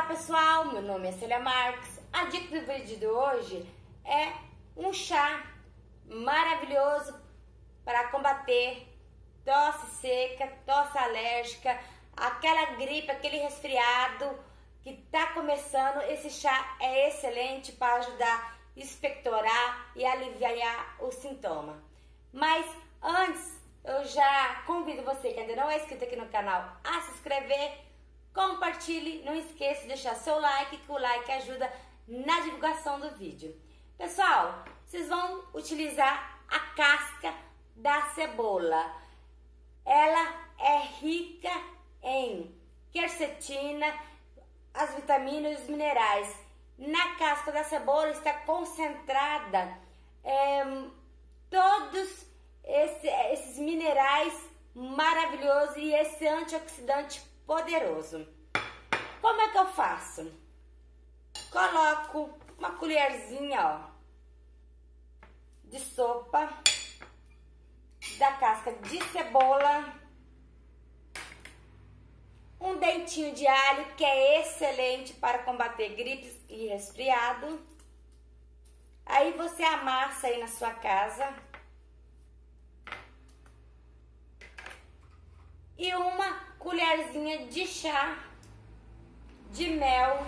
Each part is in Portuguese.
pessoal, meu nome é Célia Marques. A dica do vídeo de hoje é um chá maravilhoso para combater tosse seca, tosse alérgica, aquela gripe, aquele resfriado que está começando. Esse chá é excelente para ajudar a expectorar e aliviar o sintoma. Mas antes, eu já convido você que ainda não é inscrito aqui no canal a se inscrever. Compartilhe, não esqueça de deixar seu like, que o like ajuda na divulgação do vídeo. Pessoal, vocês vão utilizar a casca da cebola. Ela é rica em quercetina, as vitaminas e os minerais. Na casca da cebola está concentrada todos esses minerais maravilhosos e esse antioxidante poderoso. Como é que eu faço? Coloco uma colherzinha, de sopa da casca de cebola, um dentinho de alho, que é excelente para combater gripes e resfriado. Aí você amassa aí na sua casa. E uma colherzinha de chá de mel,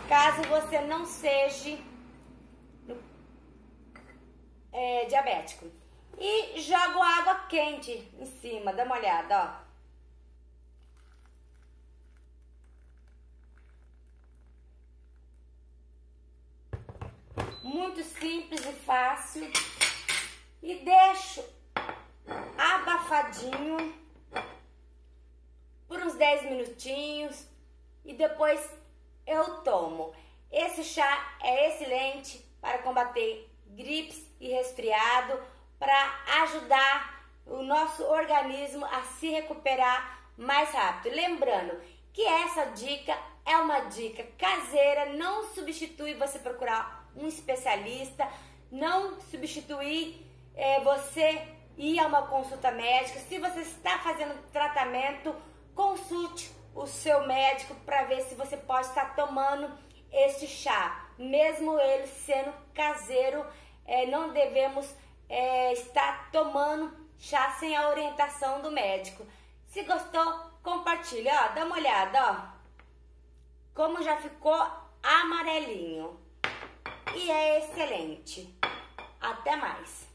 caso você não seja diabético. E jogo água quente em cima, dá uma olhada, ó. Muito simples e fácil. E deixo abafadinho por uns 10 minutinhos e depois eu tomo. Esse chá é excelente para combater gripes e resfriado, para ajudar o nosso organismo a se recuperar mais rápido. Lembrando que essa dica é uma dica caseira, não substitui você procurar um especialista, não substitui você ir a uma consulta médica. Se você está fazendo tratamento, consulte o seu médico para ver se você pode estar tomando este chá. Mesmo ele sendo caseiro, não devemos estar tomando chá sem a orientação do médico. Se gostou, compartilhe, ó, dá uma olhada, ó, como já ficou amarelinho. E é excelente. Até mais.